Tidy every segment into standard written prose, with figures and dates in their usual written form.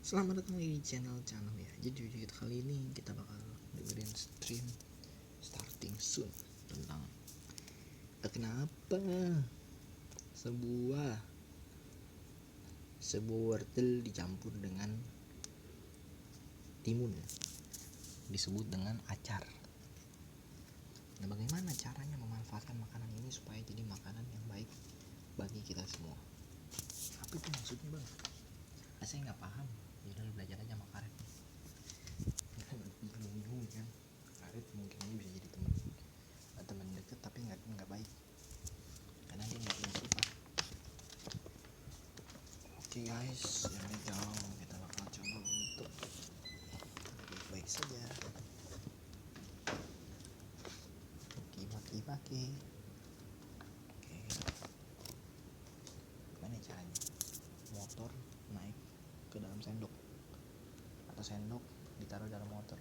Selamat datang lagi di channel ya. Jadi video kali ini kita bakal dengerin stream starting soon tentang kenapa sebuah wortel dicampur dengan timun disebut dengan acar. Nah, bagaimana caranya memanfaatkan makanan ini supaya jadi makanan yang baik bagi kita semua? Apa itu maksudnya, Bang? Saya nggak paham. Ya udah belajar aja sama Karet. Bingung kan. Karet mungkin aja bisa jadi teman dekat, tapi nggak baik karena dia nggak punya sifat. Oke guys, yang ini kita bakal coba untuk baik saja. Maki-maki. Oke. Gimana caranya? Motor naik ke dalam sendok atau sendok ditaruh dalam motor.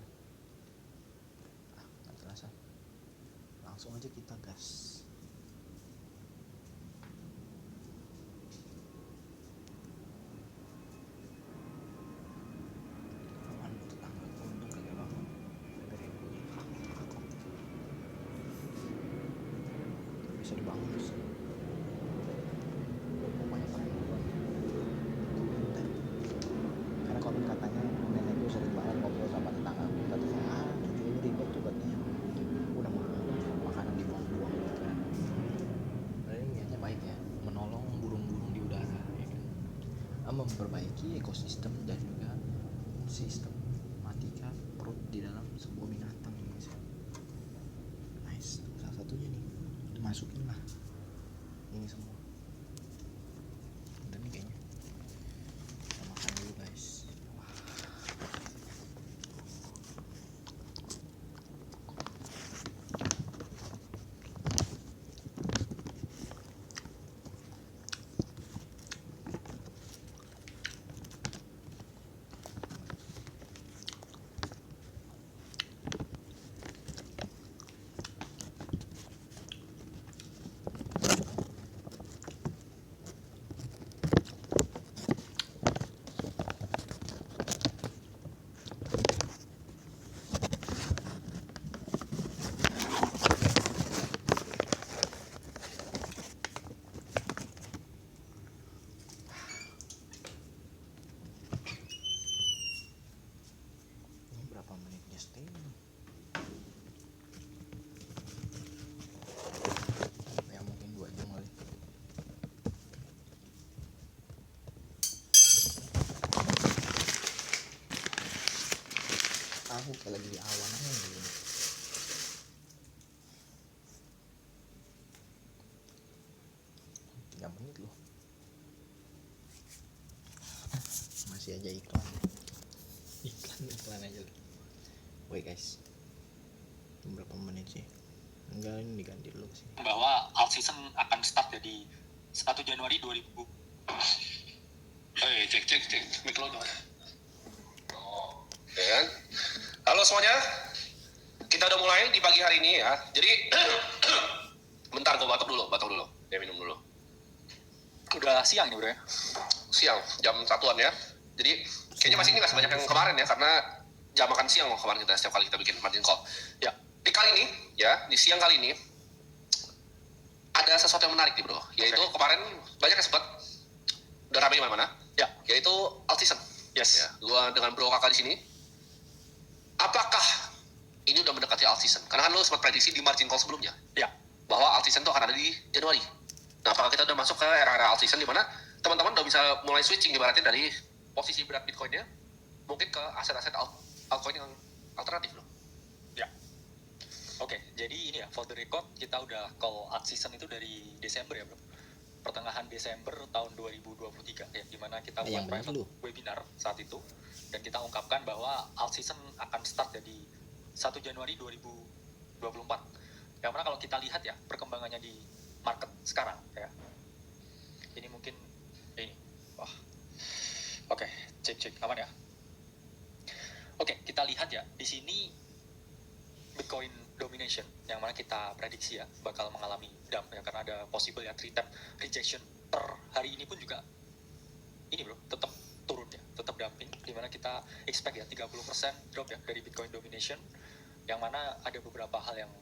Nggak jelas. Langsung aja kita gas. Bisa dibangun terus. Pokoknya keren banget. Karena komen katanya nenek gue sering banget ngobrol sama tetangga gue, katanya dulu ribet tuh katanya, udah makanan dibuang-buang gitu kan. Padahal niatnya baik ya, menolong burung-burung di udara ya kan, memperbaiki ekosistem dan juga sistem matikan perut di dalam sebuah binatang ini. Nice, salah satunya nih dimasukin lah ini semua. Dan ini kayaknya kita makan dulu guys. Ya mungkin 2 jam kali. Aku kayak lagi di awan aja gitu. 3 menit loh. Masih aja iklan aja loh. Woi guys, berapa menit sih? Enggak, ini diganti dulu sih. Bahwa alt season akan start jadi 1 Januari 2000. Cek mic lo gimana? Ya kan? Halo semuanya, kita udah mulai di pagi hari ini ya. Jadi bentar gue batuk dulu. Ya minum dulu. Udah siang nih bro ya? Siang, jam 1-an ya. Jadi kayaknya masih nggak sebanyak yang kemarin ya, karena jam makan siang kemarin kita setiap kali kita bikin margin call. Ya, di kali ini ya, di siang kali ini ada sesuatu yang menarik nih bro. Yaitu kemarin banyak yang sempat udah ramai di mana-mana. Ya, yaitu alt season. Yes. Ya, gua dengan bro kakak di sini. Apakah ini udah mendekati alt season? Karena kan lo sempat prediksi di margin call sebelumnya. Ya. Bahwa alt season itu akan ada di Januari. Nah, apakah kita udah masuk ke era-era alt season di mana teman-teman udah bisa mulai switching ibaratnya dari posisi berat Bitcoinnya mungkin ke aset-aset altcoin yang alternatif loh. Ya. Oke, jadi ini ya, for the record kita udah call alt season itu dari Desember ya bro. Pertengahan Desember tahun 2023 ya, dimana kita buat private webinar saat itu dan kita ungkapkan bahwa alt season akan start jadi 1 Januari 2024. Yang mana kalau kita lihat ya perkembangannya di market sekarang ya, ini mungkin ini Oke, cek aman ya. Oke, kita lihat ya di sini Bitcoin domination yang mana kita prediksi ya bakal mengalami dump ya, karena ada possible ya 3-tap rejection per hari ini pun juga ini bro tetap turun ya, tetap dumping, di dimana kita expect ya 30% drop ya dari Bitcoin domination, yang mana ada beberapa hal yang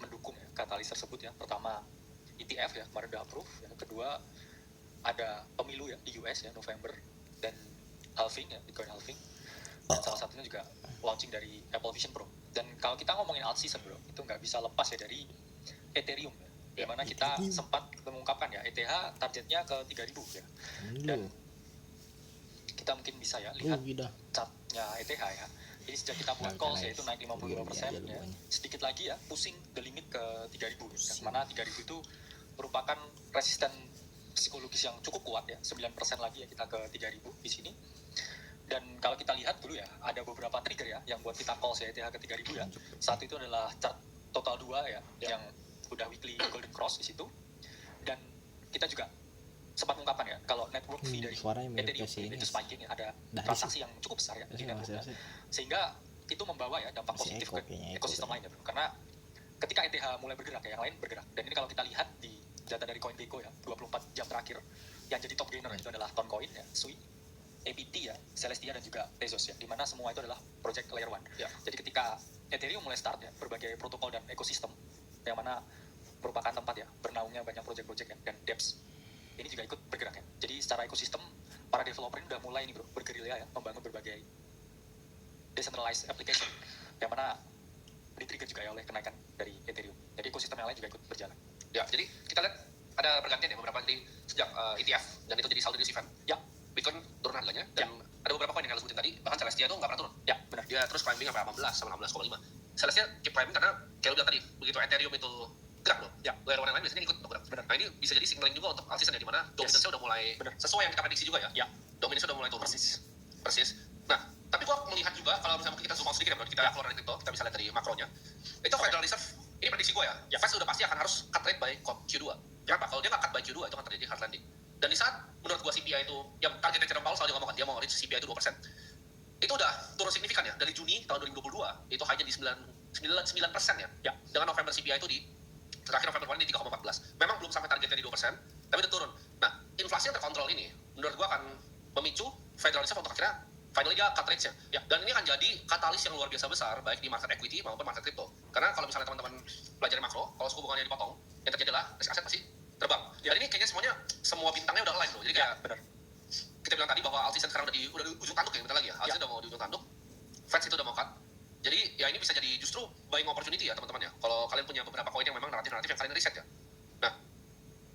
mendukung ya katalis tersebut ya. Pertama ETF ya kemarin udah approve, yang kedua ada pemilu ya di US ya November, dan halving ya, Bitcoin halving, dan salah satunya juga launching dari Apple Vision Pro. Dan kalau kita ngomongin alt season bro, itu nggak bisa lepas ya dari Ethereum ya, dimana kita sempat mengungkapkan ya ETH targetnya ke 3.000 ya, dan kita mungkin bisa ya lihat chartnya ETH ya. Jadi sejak kita buat calls ya itu naik 52% ya, sedikit lagi ya pushing the limit ke 3.000 ya, mana 3.000 itu merupakan resisten psikologis yang cukup kuat ya, 9% lagi ya kita ke 3.000 di sini. Dan kalau kita lihat dulu ya, ada beberapa trigger ya yang buat kita calls ya ETH ke 3.000 ya. Satu itu adalah chart total 2 ya, yang udah weekly golden cross di situ. Dan kita juga sempat mengungkapkan ya kalau network fee dari Ethereum itu spiking ya, ada transaksi yang cukup besar ya di network, sehingga itu membawa ya dampak positif ke ekosistem lain ya bro. Karena ketika ETH mulai bergerak ya, yang lain bergerak. Dan ini kalau kita lihat di data dari CoinGecko ya, 24 jam terakhir yang jadi top gainer itu adalah Toncoin ya, Sui, APT ya, Celestia, dan juga Tezos ya, dimana semua itu adalah project layer 1 ya. Jadi ketika Ethereum mulai start ya, berbagai protokol dan ekosistem yang mana merupakan tempat ya bernaungnya banyak project-project ya, dan dApps ini juga ikut bergerak ya. Jadi secara ekosistem para developer ini udah mulai nih bro bergerilya ya, membangun berbagai decentralized application yang mana di-trigger juga ya oleh kenaikan dari Ethereum. Jadi ekosistem yang lain juga ikut berjalan. Ya, jadi kita lihat ada pergantian ya beberapa dari sejak ETF, dan itu jadi saldo di event. Ya, Bitcoin turun harganya, dan ada beberapa koin yang kalian sebutin tadi, bahkan Celestia itu nggak pernah turun. Ya, benar. Dia terus climbing sampai 18 sama 16,5. Celestia keep climbing karena kayak lu bilang tadi, begitu Ethereum itu gerak loh. Ya, layer yang lain biasanya ikut bergerak. Benar. Nah ini bisa jadi signaling juga untuk alt season ya, di mana dominance-nya udah mulai sesuai yang kita prediksi juga ya. Ya, Dominance-nya udah mulai turun. Persis. Nah, tapi gua melihat juga kalau misalnya kita zoom out sedikit ya, kita keluar dari crypto, kita bisa lihat dari makronya. Itu Federal Reserve, ini prediksi gua ya. Fed sudah pasti akan harus cut rate by Q2. Kenapa? Kalau dia nggak cut by Q2 itu akan terjadi hard landing. Dan di saat menurut gua CPI itu, yang targetnya Jerome Powell selalu ngomong kan, dia mau reach CPI itu 2%. Itu udah turun signifikan ya, dari Juni tahun 2022, itu hanya di 9% ya. Dengan November CPI itu di terakhir November kemarin di 3,14. Memang belum sampai targetnya di 2%, tapi udah turun. Nah, inflasi yang terkontrol ini, menurut gua akan memicu Federal Reserve untuk akhirnya finally dia cut rates-nya. Ya. Dan ini akan jadi katalis yang luar biasa besar, baik di market equity maupun market crypto. Karena kalau misalnya teman-teman pelajari makro, kalau suku bunganya dipotong, yang terjadi adalah risk aset pasti terbang. Dan ini kayaknya semua bintangnya udah align loh. Jadi kayak benar. Kita bilang tadi bahwa alt season sekarang udah di ujung tanduk ya, bentar lagi ya. Alt season udah mau di ujung tanduk. Fed itu udah mau cut. Jadi ya ini bisa jadi justru buying opportunity ya teman-teman ya. Kalau kalian punya beberapa koin yang memang naratif yang kalian riset ya. Nah,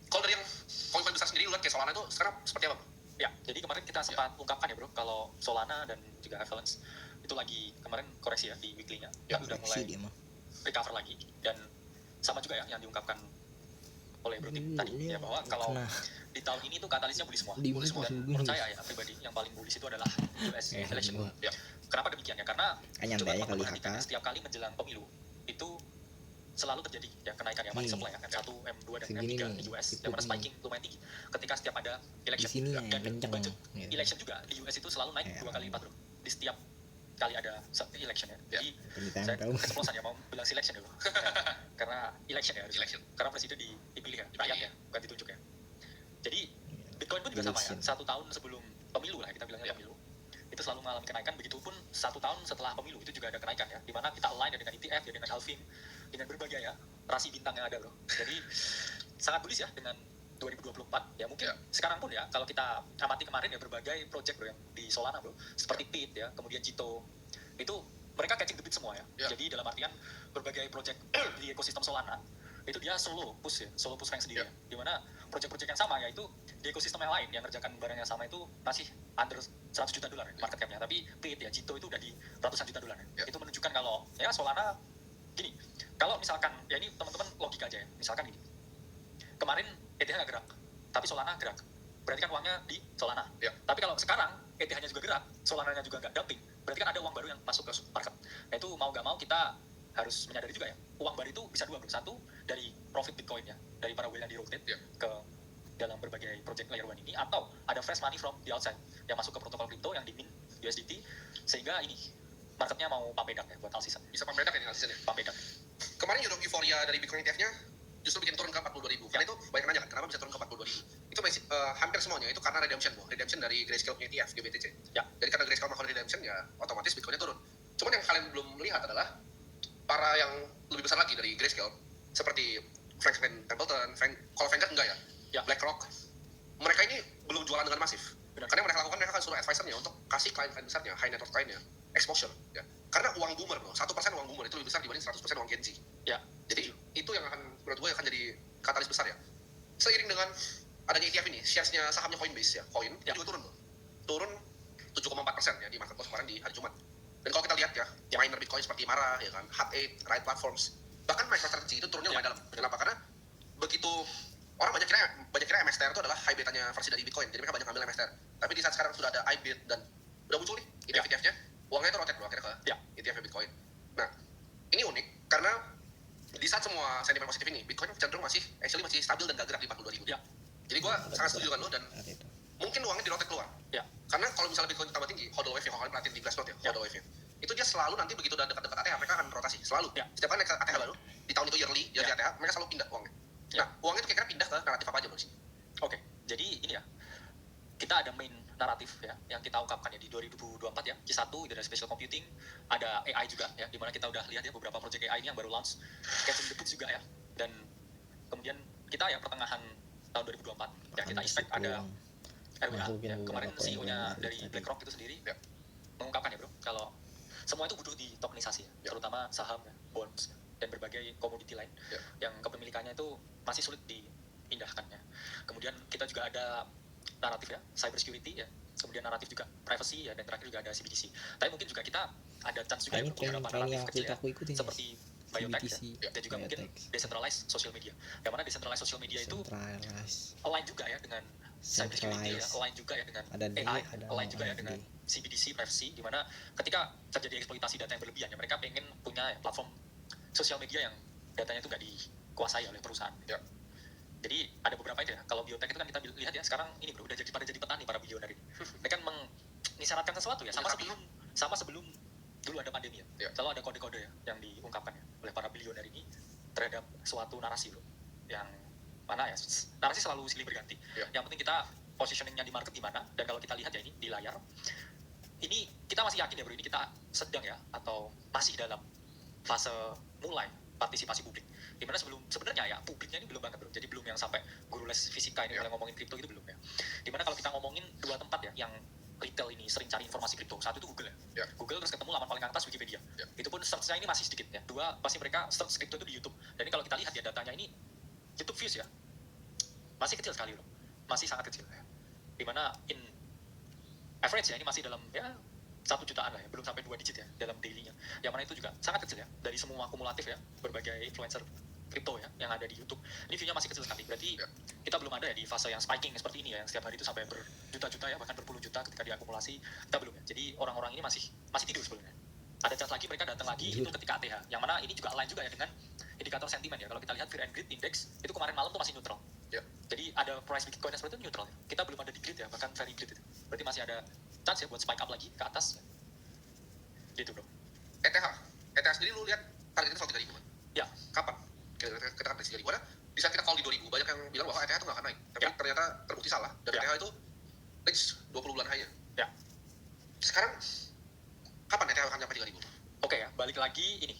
kalau dari yang koin-koin besar sendiri, lu lihat kayak Solana itu sekarang seperti apa? Ya, jadi kemarin kita sempat ungkapkan ya bro, kalau Solana dan juga Avalanche itu lagi kemarin koreksi ya di weekly-nya, udah mulai recover lagi. Dan sama juga ya yang diungkapkan oleh Bro Tim tadi ya, bahwa kalau di tahun ini tuh katalisnya bullish semua. Dan menurut saya ya pribadi yang paling bullish itu adalah US election. Ya. Kenapa demikian ya? Karena coba teman-teman perhatikan setiap kali menjelang pemilu itu selalu terjadi ya kenaikan ya money supply ya, M1, M2 dan M3 di US yang mana spiking lumayan tinggi ketika setiap ada election. Dan budget election juga di US itu selalu naik 2 kali lipat bro di setiap kali ada election ya. Jadi saya kesemplosan ya mau bilang selection dulu karena election ya, karena presiden dipilih ya, rakyat ya, bukan ditunjuk ya. Jadi Bitcoin pun juga sama ya, 1 tahun sebelum pemilu lah kita bilangnya pemilu itu selalu mengalami kenaikan, begitupun 1 tahun setelah pemilu itu juga ada kenaikan ya, dimana kita align ya dengan ETF ya, dengan halving, dengan berbagai ya rasi bintang yang ada bro. Jadi sangat bullish ya dengan 2024 ya. Mungkin sekarang pun ya kalau kita amati kemarin ya berbagai project bro yang di Solana bro, seperti Pit ya, kemudian Jito, itu mereka catching the beat semua ya. Jadi dalam artian berbagai project di ekosistem Solana itu dia solo push rank sendiri ya. Dimana project-project yang sama yaitu di ekosistem yang lain yang ngerjakan barang yang sama itu masih under 100 juta dolar ya, market cap-nya. Tapi Pit ya, Jito itu udah di ratusan juta dolar ya. Itu menunjukkan kalau ya Solana gini, kalau misalkan ya ini teman-teman logika aja ya, misalkan gini, kemarin ETH nggak gerak, tapi Solana gerak, berarti kan uangnya di Solana. Tapi kalau sekarang ETH-nya juga gerak, Solana-nya juga nggak dumping, berarti kan ada uang baru yang masuk ke market. Nah itu mau nggak mau kita harus menyadari juga ya, uang baru itu bisa dua bro. Satu dari profit Bitcoin ya, dari para whale yang di-rotate ke dalam berbagai project layer 1 ini, atau ada fresh money from the outside yang masuk ke protokol crypto yang dimin USDT, sehingga ini marketnya mau papedak ya buat alt season. Bisa papedak ya alt season ya? Papedak. Kemarin euforia dari Bitcoin ETF-nya justru bikin turun ke 42.000. Karena itu banyak nanya kan, kenapa bisa turun ke 42.000? Itu itu hampir semuanya itu karena redemption dari Grayscale punya ETF GBTC. Ya. Jadi karena Grayscale melakukan redemption ya otomatis Bitcoinnya turun. Cuman yang kalian belum lihat adalah para yang lebih besar lagi dari Grayscale seperti Franklin Templeton, kalau Vanguard enggak ya, BlackRock, mereka ini belum jualan dengan masif. Karena yang mereka lakukan, mereka akan suruh advisernya untuk kasih klien-klien besarnya, high net worth clientnya, exposure. Ya. Karena uang boomer bro, 1% uang boomer itu lebih besar dibanding 100% uang Gen Z. Ya. Jadi itu yang akan, menurut gue akan jadi katalis besar ya. Seiring dengan adanya ETF ini, shares-nya sahamnya Coinbase ya, Coin, itu juga turun bro. Turun 7,4% ya di market close kemarin di hari Jumat. Dan kalau kita lihat ya, miner Bitcoin seperti Mara, ya kan, Hut8, Riot Platforms, bahkan MicroStrategy itu turunnya lumayan dalam. Kenapa? Karena begitu orang banyak kira MXTR itu adalah high betanya versi dari Bitcoin, jadi mereka banyak ngambil MXTR. Tapi di saat sekarang sudah ada iBit dan udah muncul nih ETF-nya, uangnya itu rotate bro akhirnya ke ETF Bitcoin. Nah, ini unik karena di saat semua sentimen positif ini, Bitcoin cenderung masih stabil dan gak gerak di 42.000. Ya. Jadi gue sangat setuju dengan lo dan mungkin uangnya di rotate keluar. Ya. Karena kalau misalnya Bitcoin tambah tinggi, hodl wave yang kalian perhatiin di Glassnode ya, hodl wave-nya. Itu dia selalu nanti begitu udah dekat-dekat ATH, mereka akan rotasi, selalu. Ya. Setiap kali naik ATH baru, di tahun itu yearly ATH, mereka selalu pindah uangnya. Ya. Nah, uangnya itu kira-kira pindah ke naratif apa aja bro sih? Oke, jadi ini ya, kita ada main naratif ya, yang kita ungkapkan ya di 2024 ya, Q1 itu ada spatial computing, ada AI juga ya, dimana kita udah lihat ya beberapa project AI ini yang baru launch, catching the boots juga ya, dan kemudian kita ya pertengahan tahun 2024 ya kita expect ada RWA ya, kemarin CEO-nya dari BlackRock itu sendiri ya, mengungkapkan ya bro, kalau semua itu butuh di tokenisasi ya, terutama saham ya, bonds dan berbagai komoditi lain yang kepemilikannya itu masih sulit dipindahkan ya. Kemudian kita juga ada naratif ya, cyber security ya, kemudian naratif juga privacy ya, dan terakhir juga ada CBDC. Tapi mungkin juga kita ada chance juga ya, beberapa naratif kecil ya, seperti biotech ya, dan juga mungkin decentralized social media. Yang mana decentralized social media itu align juga ya dengan cyber security ya, align juga ya dengan AI, align juga ya dengan CBDC privacy, di mana ketika terjadi eksploitasi data yang berlebihan ya, mereka pengen punya ya, platform sosial media yang datanya itu nggak dikuasai oleh perusahaan. Ya. Jadi ada beberapa itu ya. Kalau biotech itu kan kita lihat ya sekarang ini bro udah jadi petani para billionaire ini. Mereka kan mengisyaratkan sesuatu ya sama sebelum dulu ada pandemi ya. Selalu ada kode-kode ya yang diungkapkan ya oleh para billionaire ini terhadap suatu narasi bro. Yang mana ya narasi selalu silih berganti. Yang penting kita positioningnya di market di mana, dan kalau kita lihat ya ini di layar ini kita masih yakin ya bro, ini kita sedang ya atau masih dalam fase mulai partisipasi publik, dimana sebenarnya ya publiknya ini belum banget bro, jadi belum yang sampai guru les fisika ini mulai ngomongin kripto itu belum ya. Dimana kalau kita ngomongin dua tempat ya yang retail ini sering cari informasi kripto, satu itu Google ya, Google, terus ketemu laman paling atas Wikipedia, itu pun search-nya ini masih sedikit ya. Dua pasti mereka search kripto itu di YouTube, dan ini kalau kita lihat ya datanya ini YouTube views ya masih kecil sekali bro, masih sangat kecil ya. Dimana in average ya ini masih dalam ya 1 jutaan lah ya, belum sampai 2 digit ya dalam daily-nya. Yang mana itu juga sangat kecil ya, dari semua akumulatif ya, berbagai influencer kripto ya, yang ada di YouTube. Ini view-nya masih kecil sekali, berarti kita belum ada ya di fase yang spiking seperti ini ya, yang setiap hari itu sampai berjuta-juta ya, bahkan berpuluh juta ketika diakumulasi, kita belum ya. Jadi orang-orang ini masih tidur sebenarnya. Ada chance lagi, mereka datang lagi, itu ketika ATH, yang mana ini juga align juga ya dengan indikator sentimen ya. Kalau kita lihat Fear and Greed Index, itu kemarin malam tuh masih neutral. Jadi ada price Bitcoin seperti itu neutral ya. Kita belum ada di greed ya, bahkan very greed itu. Berarti masih ada chance ya buat spike up lagi ke atas. Gitu bro. ETH sendiri lu lihat targetnya selalu 3.000 kan? Ya. Kapan? Kita kan dari 3.000. Ada di saat kita call di 2.000, banyak yang bilang bahwa ETH itu nggak akan naik. Tapi ternyata terbukti salah. Dan ETH itu reach 20 bulan high-nya. Ya. Sekarang kapan ETH akan nyampe 3.000? Oke ya, balik lagi ini.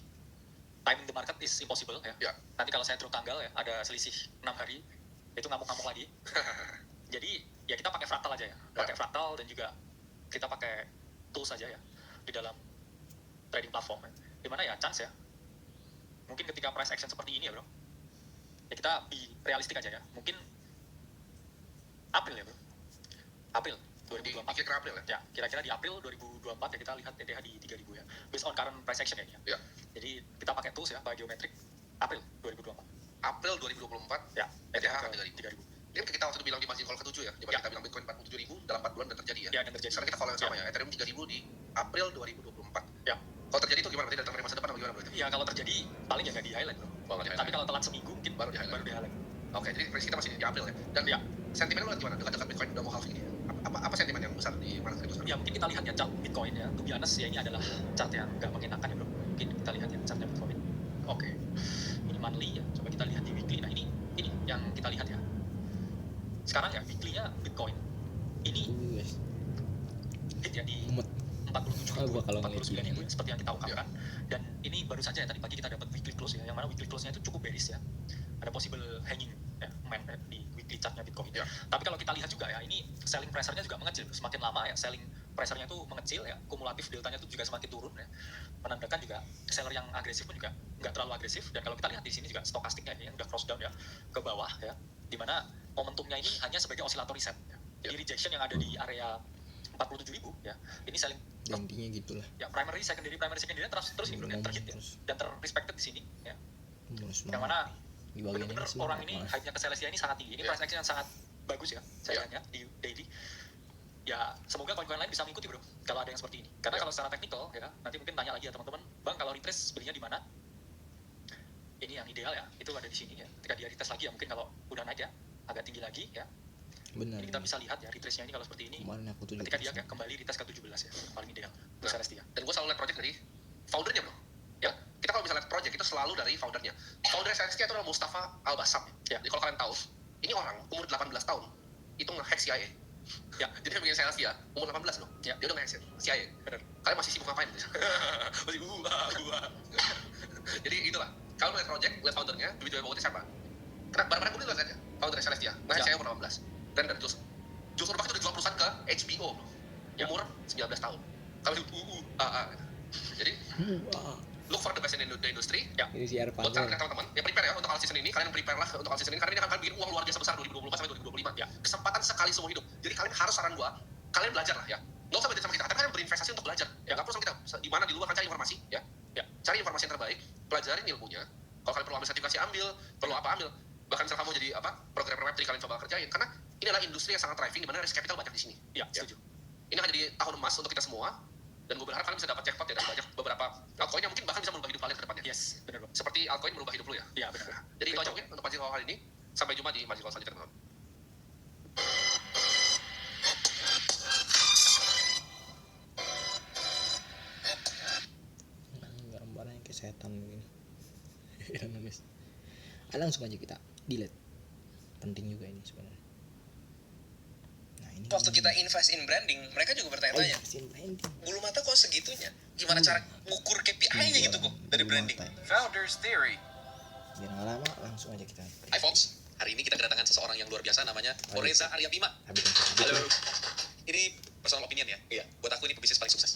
Timing the market is impossible ya. Nanti kalau saya turun tanggal ya, ada selisih 6 hari, itu ngamuk-ngamuk lagi. Jadi ya kita pakai fractal aja ya. Pakai fractal dan juga kita pakai tools aja ya di dalam trading platform ya. Dimana ya chance ya, mungkin ketika price action seperti ini ya bro, ya kita be realistik aja ya, mungkin April ya bro, April 2024. Kira-kira April ya? Ya, kira-kira di April 2024 ya kita lihat ETH di 3.000 ya, based on current price action ya ini ya. Jadi kita pakai tools ya, pakai geometrik, April 2024. April 2024 ya, ETH akan 3.000. Ini kita waktu itu bilang di margin call ke-7 ya, dimana kita bilang Bitcoin 47.000 dalam 4 bulan dan terjadi ya. Ya, dan terjadi. Sekarang kita call yang sama ya, Ethereum 3.000 di April 2024. Ya. Kalau terjadi itu gimana? Berarti datang dari masa depan atau gimana berarti? Ya, kalau terjadi paling ya nggak di highlight bro. Tapi kalau telat seminggu mungkin baru di highlight. Oke, jadi prediksi kita masih di April ya. Dan ya, sentimen lu lihat gimana? Dekat-dekat Bitcoin udah mau halving ini. Apa sentimen yang besar di market kripto sekarang? Ya, mungkin kita lihat ya chart Bitcoin ya. To be honest ya, ini adalah chart yang nggak mengenakan ya bro. Mungkin kita lihat ya chartnya Bitcoin. Oke. Ini monthly ya. Coba kita lihat di weekly. Nah, ini yang kita lihat ya. sekarang ya weekly-nya Bitcoin ini hit ya di 47.000, 49.000 seperti yang kita ungkapkan. Dan ini baru saja ya tadi pagi kita dapat weekly close ya, yang mana weekly close-nya itu cukup bearish ya. Ada possible hanging ya, di weekly chart-nya Bitcoin. Tapi kalau kita lihat juga ya, ini selling pressure-nya juga mengecil. Semakin lama ya selling pressure-nya itu mengecil ya, kumulatif deltanya itu juga semakin turun ya. Menandakan juga seller yang agresif pun juga nggak terlalu agresif. Dan kalau kita lihat di sini juga stokastiknya ini yang udah cross down ya ke bawah ya, dimana momentumnya ini hanya sebagai osilator reset ya. Jadi rejection yang ada di area 47.000 ya, ini selling intinya gitulah ya, primary secondary terus ini ya, terhit ya, dan terrespected di sini ya, yang mana benar-benar orang ini hype-nya ke Celestia ini sangat tinggi. Ini price action yang sangat bagus ya saya lihatnya di daily ya. Semoga koin-koin lain bisa mengikuti bro kalau ada yang seperti ini, karena kalau secara teknikal ya, nanti mungkin tanya lagi ya teman-teman, bang kalau retrace belinya di mana, ini yang ideal ya, itu ada di sini ya. Ketika dia retest lagi ya, mungkin kalau udah naik ya agak tinggi lagi ya. Benar. Ini kita bisa lihat ya retrace-nya ini kalau seperti ini. Ketika dia kembali retest ke 17 ya, paling ideal untuk Celestia. Dan gue selalu lihat project dari foundernya bro. Ya, kita kalau bisa lihat project itu selalu dari foundernya. Founder Celestia itu adalah Mustafa Al-Bassam. Ya. Jadi kalau kalian tahu, ini orang umur 18 tahun itu nge-hack CIA. Ya, jadi yang bikin Celestia umur 18 loh. Ya, dia udah nge-hack CIA. Benar. Kalian masih sibuk ngapain? Masih Jadi itulah. Kalau lihat project, lihat foundernya, duit-duit bawahnya siapa? Karena barang-barang gue lihat aja, founder Celestia, nge-hack CIA umur 18. Dan dari Jules Urbach itu udah jual perusahaan ke HBO umur 19 tahun. Kalau jadi look for the best in the industry ya. Ini siar buat kalian teman-teman ya, prepare ya untuk all season ini. Kalian prepare lah untuk all season ini, karena ini akan bikin uang luar biasa besar 2024 sampai 2025 ya. Kesempatan sekali seumur hidup. Jadi kalian harus, saran gua, kalian belajar lah ya. Nggak usah beda sama kita, tapi kalian berinvestasi untuk belajar ya. Nggak perlu sama kita, di mana di luar kan cari informasi ya. Cari informasi yang terbaik, pelajarin ilmunya. Kalau kalian perlu ambil sertifikasi ambil, perlu apa ambil. Bahkan misalnya kamu jadi programmer Web3, kalian coba kerjain, karena ini adalah industri yang sangat thriving, di mana risk capital banyak di sini. Ya, setuju. Ini akan jadi tahun emas untuk kita semua, dan gue berharap kalian bisa dapat jackpot ya dari banyak beberapa altcoin yang mungkin bahkan bisa merubah hidup kalian ke depannya. Yes, benar bro. Seperti altcoin merubah hidup lu ya. Iya benar. Jadi itu aja mungkin untuk Majlis Call kali ini. Sampai jumpa di Majlis Call selanjutnya teman-teman. Gambarnya kayak setan begini. Langsung aja kita delete. Penting juga ini sebenarnya. Nah, ini waktu kita invest in branding, mereka juga bertanya-tanya, bulu mata kok segitunya? Gimana cara ngukur KPI-nya gitu kok dari branding? Founders Theory. Biar nggak lama, langsung aja kita. Hai folks, hari ini kita kedatangan seseorang yang luar biasa, namanya Reza Arya Bima. Halo. Ini personal opinion ya. Iya. Buat aku ini pebisnis paling sukses.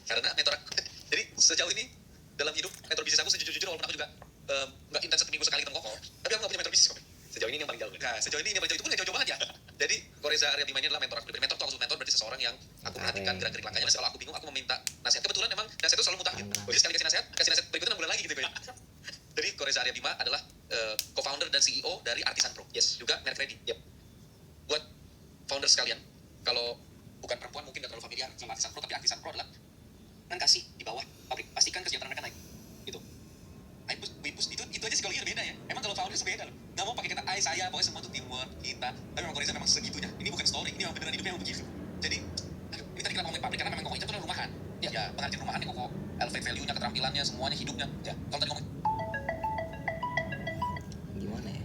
Karena mentor aku. Jadi sejauh ini dalam hidup, mentor bisnis aku sejujur-jujur, walaupun aku juga nggak intens 1 minggu sekali ketemu kok. Tapi aku nggak punya mentor bisnis kok. Sejauh ini yang paling jauh. Nah, sejauh ini yang paling jauh itu pun nggak jauh-jauh banget ya. Jadi Reza Arya Bima ini adalah mentor aku. Mentor tuh, mentor berarti seseorang yang aku perhatikan gerak-gerik langkahnya. Nah, kalau aku bingung, aku meminta nasihat. Kebetulan emang nasihat itu selalu mutakhir. Jadi sekali kasih nasihat berikutnya 6 bulan lagi gitu ya. Jadi Reza Arya Bima adalah co-founder dan CEO dari Artisan Pro. Yes. Juga merek ready. Yep. Buat founder sekalian, kalau bukan perempuan mungkin nggak terlalu familiar sama Artisan Pro, tapi Artisan Pro adalah kasih di bawah pabrik. Pastikan kesejahteraan mereka naik. Gitu. Wipus itu aja psikologinya beda ya. Emang kalau founder beda loh. Nggak mau pakai kata saya, pokoknya semua itu teamwork kita. Tapi memang Reza memang segitunya. Ini bukan story, ini memang beneran hidupnya memang begitu. Jadi, ini tadi kita ngomongin pabrik karena memang Koko itu adalah rumahan. Ya, pengantin rumahan nih Koko. Elevate value-nya, keterampilannya, semuanya, hidupnya. Ya, kalau tadi ngomong gimana ya?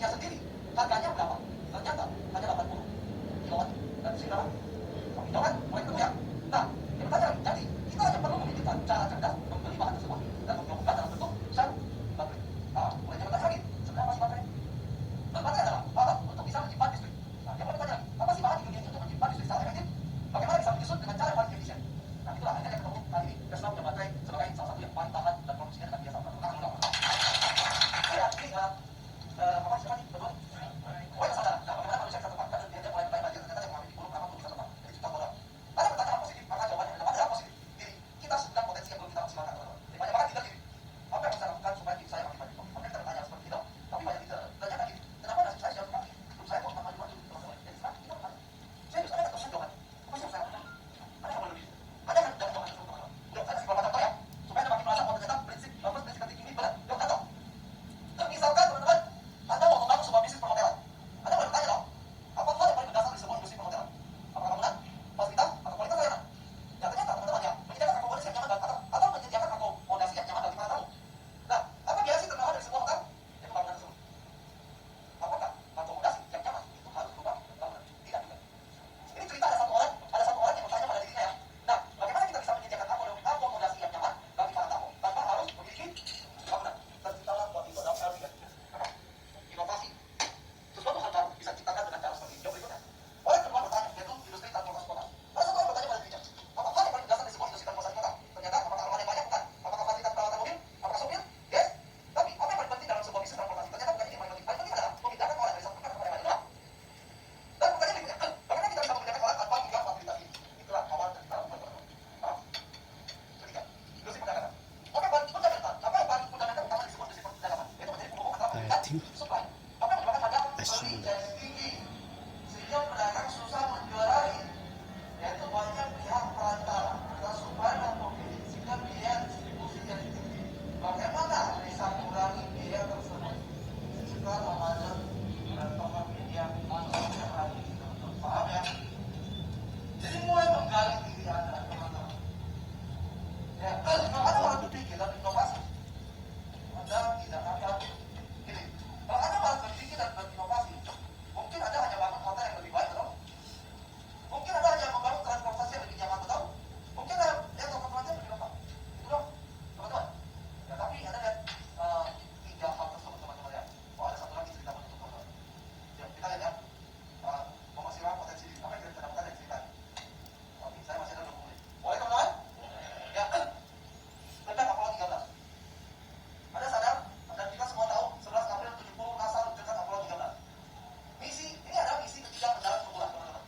teknologinya sendiri. Harganya berapa? Ternyata hanya 80 kilowatt. Dan sini berapa? Kami tahu kan? Mulai ketemu ya. Nah, yang bertanya, jadi kita hanya perlu memikirkan cara cerdas membeli bahan tersebut dan menggabungkan dalam bentuk sel baterai. Nah, mulai yang bertanya lagi, seberapa sih baterai? Dan baterai adalah alat untuk bisa menyimpan listrik. Nah, yang bertanya, apa sih bahan di dunia ini untuk menyimpan listrik secara efektif? Bagaimana bisa menyusun dengan cara yang paling efisien? Nah, itulah akhirnya yang ketemu kali ini. Tesla punya baterai sebagai salah satu yang paling tahan dan produksinya dengan biasa. Ya, ini apa sih tadi? Betul. Oh ya, saudara. Nah, bagaimana manusia bisa terbang? Dan dunia mulai bermain banjir ternyata yang mengalami 10 bisa terbang. Jadi juta dolar. Ada pertanyaan positif, maka jawabannya adalah positif. Jadi kita sedang potensi yang belum kita maksimalkan, teman-teman. Jadi banyak tidak diri. Apa yang bisa lakukan supaya diri saya makin maju? Oke, kita bertanya seperti itu. Tapi banyak tidak. Tanyakan gini, kenapa nasib saya jauh makin? Hidup saya kok maju-maju, teman-teman. Jadi sekarang kita bertanya. Saya bisa ada terus jawaban. Apa sih yang saya lakukan? Ada yang lebih? Ada kan dari jawaban tersebut, teman-teman? Yuk, saya kasih beberapa contoh ya. Supaya Anda makin merasa bahwa ternyata prinsip ketik ini benar. Yuk, contoh. Misalkan teman-teman, Anda mau membangun sebuah bisnis perhotelan. Anda boleh bertanya dong, apa hal yang paling mendasar di sebuah industri perhotelan? Apakah bangunan, fasilitas, atau kualitas layanan? Ya ternyata teman-teman ya, menyediakan akomodasi yang nyaman atau menyediakan akomodasi yang nyaman bagi para tamu. Nah, apa biasa terkenal dari sebuah hotel? Ya pembangunan tersebut. Apakah akomodasi yang nyaman itu harus berupa bangunan? Tidak juga. Ini cerita ada satu orang yang bertanya pada dirinya ya. Nah, bagaimana kita bisa menyediakan akomodasi yang nyaman bagi para tamu tanpa harus memiliki bangunan? Terciptalah buat itu dalam LPG. Inovasi. Sesuatu hal baru bisa diciptakan dengan cara seperti ini. Yang berikutnya, orang kedua bertanya, yaitu industri transportasi kota. Ada satu orang bertanya pada dirinya, apa hal yang paling mendasar di sebuah industri transportasi kota? Ternyata apakah armada yang banyak? Bukan. Apakah fasilitas perawatan mobil? Apakah sopir? Yes. Tapi apa yang paling penting dalam sebuah bisnis transportasi? Ternyata bukan ini yang paling penting. Paling penting adalah memindahkan orang dari satu tempat ke tempat yang lain. Dan pertanyaan berikutnya, bagaimana kita bisa memindahkan orang tanpa mengganggu fasilitas ini? Itulah awal dari dalam teman-teman. Ketiga, industri perdagangan. Oke, fundamental. Apa yang paling fundamental utama di sebuah industri perdagangan? Yaitu menjadi penghubung antara pembeli dan supply. Apa yang menyebabkan harga beli jadi tinggi sehingga pedagang susah menjual lagi? Yaitu banyak pihak perantara antara supply dan pembeli sehingga biaya distribusi jadi tinggi. Bagaimana bisa mengurangi biaya tersebut? Jika Ramadan dan Tokopedia masuk ke hari ini, paham ya? Jadi mulai menggali diri Anda, teman-teman. Ya, kalau Anda malah berpikir dan inovasi, Anda tidak akan gini. Kalau Anda malah berpikir dan berinovasi, mungkin Anda hanya bangun hotel yang lebih baik, betul? Mungkin Anda hanya membangun transportasi yang lebih nyaman, betul? Mungkin Anda lihat transportasi yang lebih lengkap. Itu dong, teman-teman. Ya, tapi Anda lihat tiga hal tersebut, teman-teman ya. Oh, ada satu lagi cerita menutup, teman-teman. Ya, kita lihat ya. Memaksimalkan potensi diri. Apa yang kita dapatkan dari cerita ini? Oke, saya masih ada 20 menit. Boleh, teman-teman? Ya, tentang Apollo 13. Anda sadar, dan kita semua tahu, 11 April 70 NASA meluncurkan Apollo 13. Misi, ini adalah misi ketiga mendarat ke bulan, teman-teman.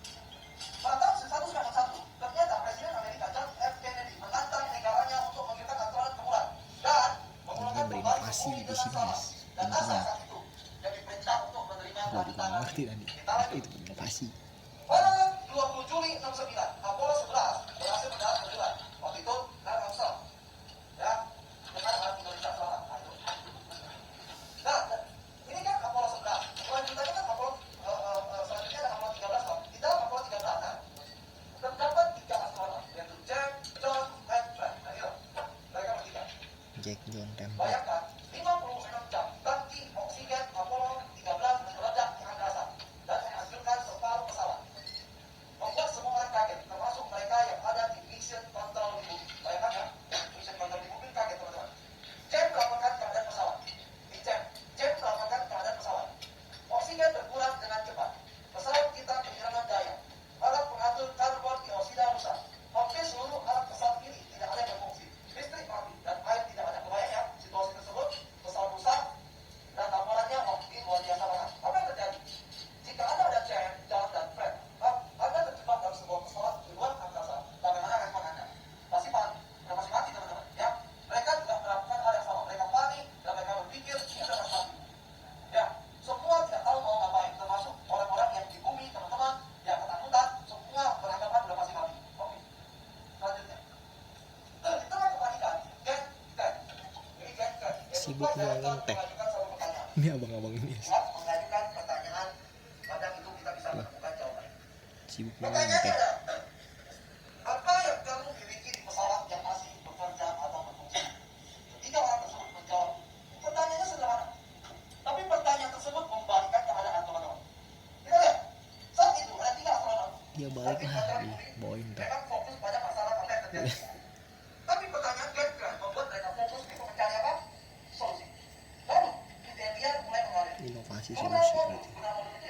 Pada tahun 1991, ternyata Presiden Amerika John F. Kennedy menantang negaranya untuk mengirimkan astronot ke bulan dan menggunakan berinovasi di sini, guys. dan NASA Intinya saat itu jadi perintah untuk menerima gue juga tantangan. ngerti tadi Kita apa lanjut. itu berinovasi. Pada 20 Juli 69, Apollo 11 berhasil mendarat ke bulan. Waktu itu Neil Armstrong, ya, dengan alat Indonesia seorang. Nah, ini kan Apollo 11. Selanjutnya kan Apollo selanjutnya ada Apollo 13. Di dalam Apollo 13 terdapat 3 astronot, yaitu Jack, John, and Fred. Nah, ini loh. Mereka bertiga. Jack John Temple. Bayangkan, 56 jam tangki oksigen Apollo 13 meledak di angkasa dan menghasilkan separuh pesawat. Membuat semua orang kaget, termasuk mereka yang ada di mission control di bumi. Bayangkan ya, mission control di bumi kaget, teman-teman. Jack melaporkan keadaan pesawat. Jack melaporkan keadaan pesawat. Oksigen berkurang dengan cepat. Pesawat kita kehilangan daya. Alat pengatur karbon dioksida rusak. Hampir seluruh alat pesawat ini tidak ada yang berfungsi. Listrik mati dan air tidak ada. Kebayang ya, situasi tersebut, pesawat rusak dan laporannya ini luar biasa banget. Apa yang terjadi? Jika Anda ada Jack, John, dan Fred, Anda terjebak dalam sebuah pesawat di luar angkasa. Bagaimana respon Anda? Pasti panik dan masih mati, teman-teman. Ya, mereka juga melakukan hal yang sama. Mereka panik dan mereka berpikir ini sudah pasti mati. Ya, semua tidak tahu mau ngapain, termasuk orang-orang yang di bumi, teman-teman, yang ketakutan, semua beranggapan sudah pasti mati. Oke, selanjutnya. Di tengah kepanikan, Jack, Sibuk ngomongin teh. mengajukan satu pertanyaan. Ini abang-abang ini Mengajukan pertanyaan, kadang itu kita bisa menemukan jawaban. sibuk ngomongin Pertanyaannya teh. adalah, apa yang kamu miliki di pesawat yang masih bekerja atau berfungsi? Tiga orang tersebut menjawab. Pertanyaannya sederhana, tapi pertanyaan tersebut membalik dia balik lagi bawain tuh. Memang fokus pada masalah apa yang terjadi. Tapi pertanyaan kan membuat mereka fokus untuk mencari apa? Solusi. Lalu, kemudian dia mulai mengalir. Inovasi Guna solusi modul, berarti. guna modul